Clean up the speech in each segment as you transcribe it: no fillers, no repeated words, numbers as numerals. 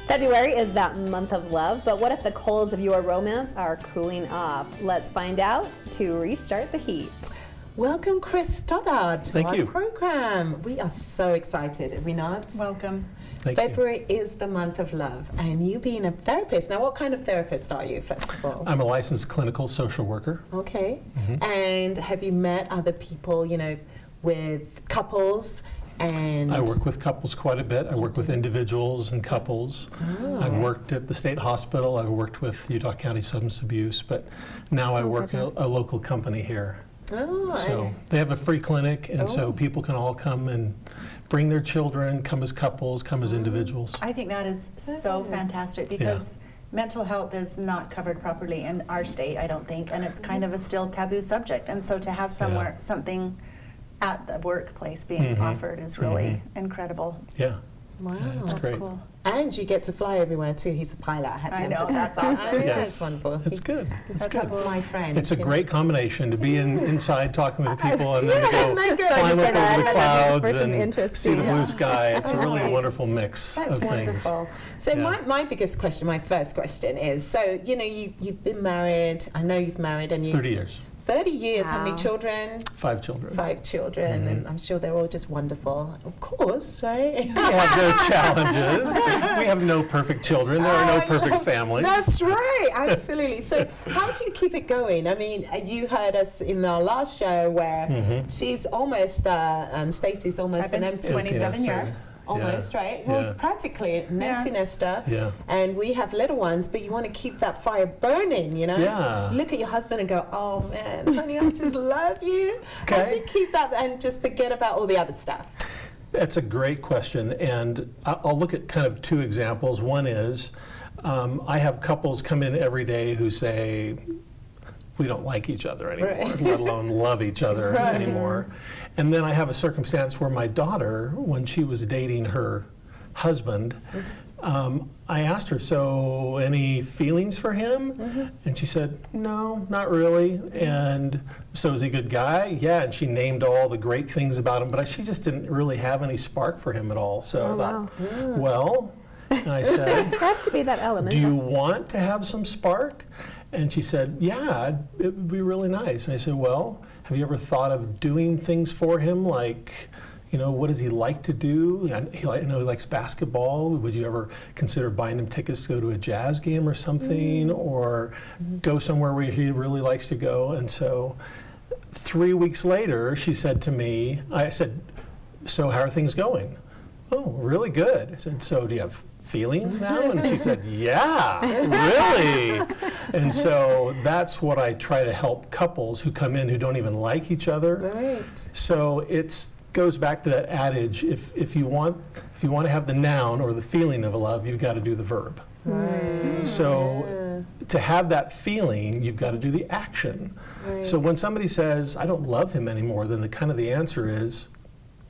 February is that month of love, but what if the coals of your romance are cooling off? Let's find out to restart the heat. Welcome, Kris Stoddard, to Thank our you. program. We are so excited, are we not? Welcome. Thank you. February is the month of love, and you being a therapist. Now, what kind of therapist are you, first of all? I'm a licensed clinical social worker. Okay. And have you met other people, with couples? And I work with couples quite a bit. I work with individuals and couples. I've worked at the state hospital. I've worked with Utah County Substance Abuse, but now I work at a local company here. Oh, So they have a free clinic, and so people can all come and bring their children, come as couples, come as individuals. I think that is so fantastic because mental health is not covered properly in our state, I don't think, and it's kind of a still taboo subject. And so to have something at the workplace being offered is really incredible. Yeah, wow. it's That's great. cool. And you get to fly everywhere too. He's a pilot. I had to I know. emphasize that. Yes. That's wonderful. It's good. It's good. That's my friend. It's a great combination to be inside talking with people and then to Yes, go just climb up starting to over the think clouds for some and see interesting- the blue sky. It's a really Right. wonderful mix That's of things. wonderful. So my biggest question, my first question is, so, you've been married. I know you've married and you... 30 years, 30 years. How many Wow. children? 5 children. 5 children. And I'm sure they're all just wonderful. Of course, right? We have no challenges. We have no perfect children. There are no perfect families. That's right, absolutely. So how do you keep it going? I mean, you heard us in our last show where she's almost, Stacey's almost I've been an empty 27 Empty nester. years. almost, right? Yeah. Well, practically an empty nester. Yeah. And we have little ones, but you want to keep that fire burning, Yeah. Look at your husband and go, oh man, honey, I just love you. How do you keep that and just forget about all the other stuff? That's a great question, and I'll look at kind of 2 examples. One is, I have couples come in every day who say, we don't like each other anymore, Right. let alone love each other anymore. And then I have a circumstance where my daughter, when she was dating her husband, I asked her, so any feelings for him? And she said, no, not really. And so is he a good guy? Yeah, and she named all the great things about him, but she just didn't really have any spark for him at all. So I thought, well, and I said, There has to be that element. do you want to have some spark? And she said, yeah, it would be really nice. And I said, well, have you ever thought of doing things for him? Like, what does he like to do? I know he likes basketball. Would you ever consider buying him tickets to go to a jazz game or something? Or go somewhere where he really likes to go? And so 3 weeks later, she said to me, I said, so how are things going? Oh, really good. I said, so do you have feelings now? And she said, yeah, really. And so that's what I try to help couples who come in who don't even like each other. Right. So it goes back to that adage, if you want to have the noun or the feeling of a love, you've got to do the verb. Right. So to have that feeling, you've got to do the action. Right. So when somebody says, I don't love him anymore, then the answer is,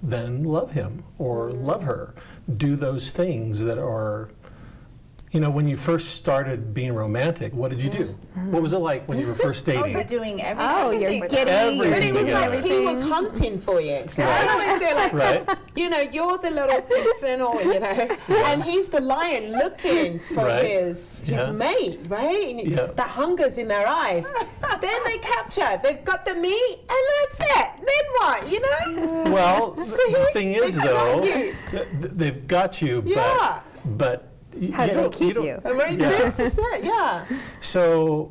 then love him or love her. Do those things that are, when you first started being romantic, what did you do? What was it like when you were first dating? You're doing everything. Oh, you're with giddy. them. You're But it was doing like he was everything. hunting for you. So Right. I always do like, Right. you're the little vixen, or and he's the lion looking for Right. his Yeah. mate, right? And Yeah. that hunger's in their eyes. Then they capture. They've got the meat, and that's it. Then what? Well, the thing is, They've got though, you. they've got you, Yeah. but How do they keep you? Right, Yeah. this is it. Yeah. So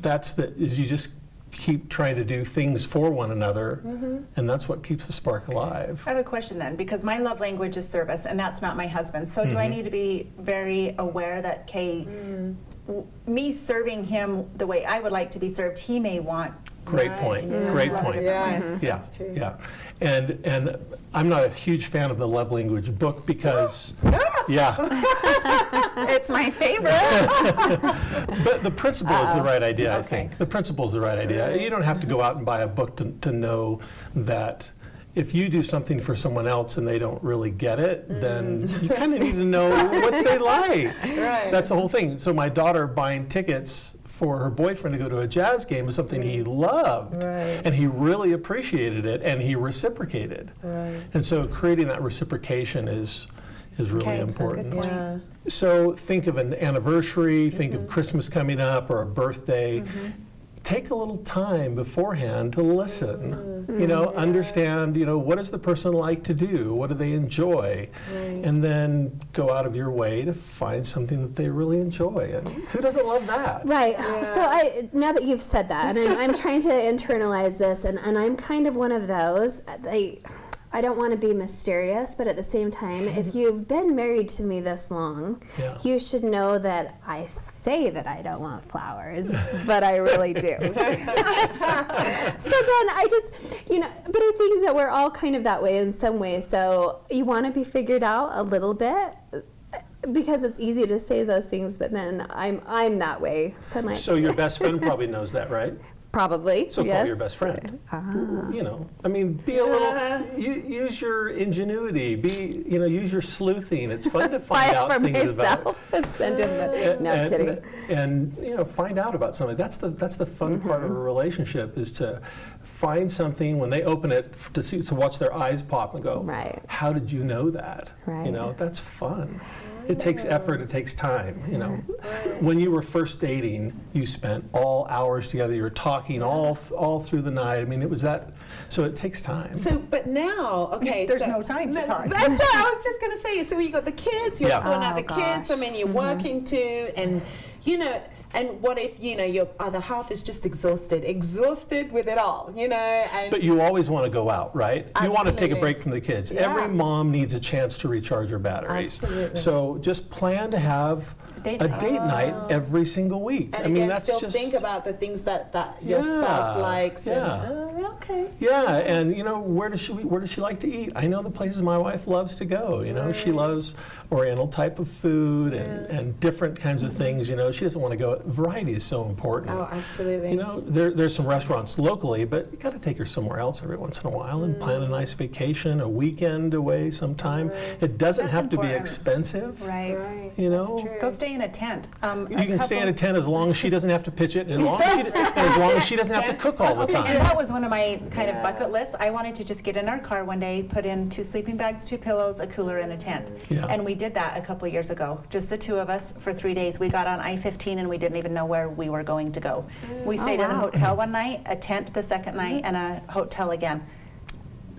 is you just keep trying to do things for one another, and that's what keeps the spark alive. I have a question then, because my love language is service, and that's not my husband. So do I need to be very aware that, me serving him the way I would like to be served, he may want. Great point. Great Love point. it. Yeah. Yeah, That's true. yeah. And I'm not a huge fan of the love language book because, yeah, It's my favorite. but the principle is the right idea, I think. The principle is the right idea. You don't have to go out and buy a book to know that if you do something for someone else and they don't really get it, then you kind of need to know what they like. Right. That's the whole thing. So my daughter buying tickets for her boyfriend to go to a jazz game is something he loved. Right. And he really appreciated it, and he reciprocated. Right. And so creating that reciprocation is is really Okay, so good important. point. Yeah. So think of an anniversary, think of Christmas coming up or a birthday. Take a little time beforehand to listen, understand, what does the person like to do? What do they enjoy? And then go out of your way to find something that they really enjoy. And who doesn't love that? Right. So now that you've said that, and I'm trying to internalize this, and I'm kind of one of those. I don't want to be mysterious, but at the same time, if you've been married to me this long, Yeah. you should know that I say that I don't want flowers, but I really do. So then I just, but I think that we're all kind of that way in some way. So you want to be figured out a little bit, because it's easy to say those things, but then I'm that way. So I'm like, So your best friend probably knows that, right? probably. So yes. call your best friend. Be a little, use your ingenuity, use your sleuthing. It's fun to find out for things about. myself and send him the, no, I'm kidding. And find out about something. That's the fun part of a relationship, is to find something when they open it to watch their eyes pop and go, Right. how did you know that? Right. That's fun. It takes effort, it takes time, When you were first dating, you spent all hours together, you were talking all through the night. I mean, it was that, so it takes time. So, but now, okay. There's no time to talk. That's what I was just going to say. So you got the kids, you're Yeah. sorting out Oh, the kids, I gosh. mean, you're working too, and, and what if, your other half is just exhausted with it all, and But you always want to go out, right? You want to take a Absolutely. break from the kids. Yeah. Every mom needs a chance to recharge her batteries. Absolutely. So just plan to have date a night. date night every single week. and I mean, again, that's still just think about the things that your spouse Yeah, likes. yeah. And, okay. Yeah, and where does she like to eat? I know the places my wife loves to go. She loves Oriental type of food and different kinds of things. She doesn't want to go. Variety is so important. Oh, absolutely. There's some restaurants locally, but you got to take her somewhere else every once in a while and plan a nice vacation, a weekend away sometime. It doesn't That's have to be important. expensive. Right. You Go stay in a tent. You can stay in a tent as long as she doesn't have to pitch it, and as long as she doesn't have to cook all the And time. that was one of my kind of bucket lists. I wanted to just get in our car one day, put in 2 sleeping bags, 2 pillows, a cooler, and a tent. Yeah. And we did that a couple of years ago, just the 2 of us for 3 days. We got on I-15 and we didn't even know where we were going to go. We stayed in a hotel one night, a tent the second night, and a hotel again.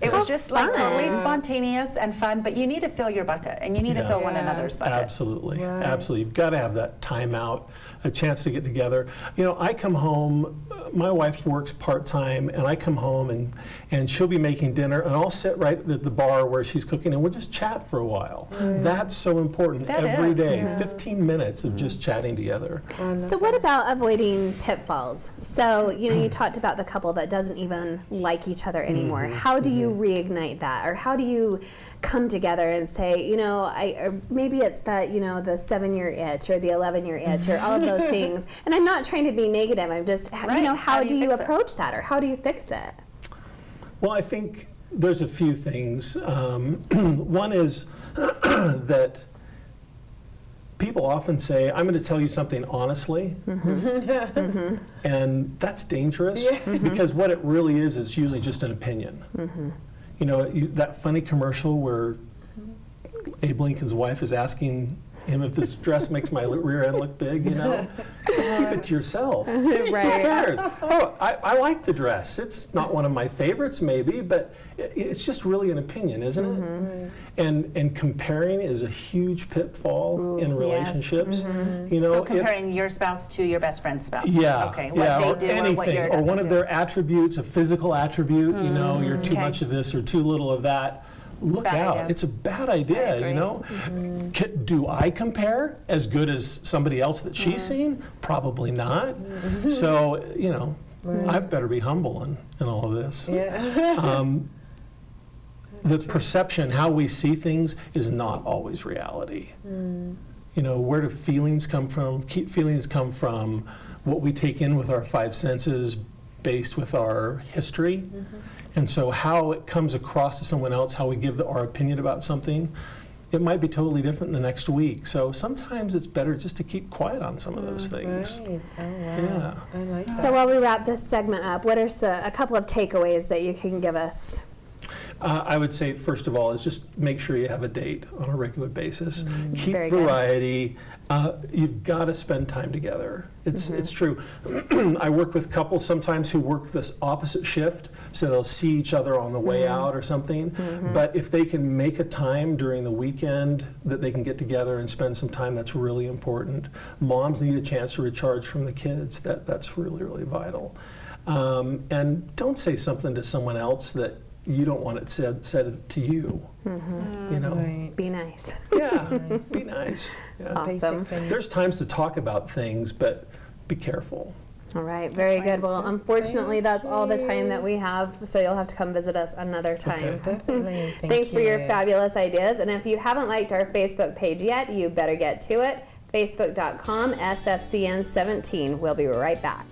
It was just like totally spontaneous and fun, but you need to fill your bucket and you need to fill one another's bucket. Absolutely, absolutely. You've got to have that time out, a chance to get together. I come home, my wife works part-time, and I come home and she'll be making dinner, and I'll sit right at the bar where she's cooking, and we'll just chat for a while. That's so important That every is, day, 15 minutes of just chatting together. So what about avoiding pitfalls? So, you talked about the couple that doesn't even like each other anymore. How do you reignite that? Or how do you come together and say, or maybe it's that, the 7-year itch or the 11-year itch or all of those things. And I'm not trying to be negative. I'm just, how do you approach that, or how do you fix it? Well, I think there's a few things. One is that people often say, I'm going to tell you something honestly. And that's dangerous because what it really is usually just an opinion. That funny commercial where Abe Lincoln's wife is asking him if this dress makes my rear end look big, just keep it to yourself. Who cares? Oh, I like the dress. It's not one of my favorites maybe, but it's just really an opinion, isn't it? And comparing is a huge pitfall in relationships. So comparing your spouse to your best friend's spouse. Yeah, Okay. What or they do anything, or what yours or one doesn't of do. their attributes, a physical attribute. You're too Okay. much of this or too little of that. Look Bad out! idea. It's a bad idea. agree. Do I compare as good as somebody else that she's seen? Probably not. So I better be humble in all of this. The perception, how we see things, is not always reality. Where do feelings come from? Feelings come from what we take in with our 5 senses, based with our history. And so how it comes across to someone else, how we give our opinion about something, it might be totally different the next week. So sometimes it's better just to keep quiet on some of those things. Right. Oh, wow. Yeah. I like that. So while we wrap this segment up, what are a couple of takeaways that you can give us? I would say, first of all, is just make sure you have a date on a regular basis. Keep Very good. variety. You've got to spend time together. It's true. I work with couples sometimes who work this opposite shift, so they'll see each other on the way out or something. But if they can make a time during the weekend that they can get together and spend some time, that's really important. Moms need a chance to recharge from the kids. That's really, really vital. And don't say something to someone else that you don't want it said to you. You know, Right. Be nice. yeah, be nice. Yeah. Awesome. There's times to talk about things, but be careful. All right, very good. Well, unfortunately, that's all the time that we have, so you'll have to come visit us another time. Okay. Definitely. Thanks for your fabulous ideas. And if you haven't liked our Facebook page yet, you better get to it. Facebook.com/SFCN17. We'll be right back.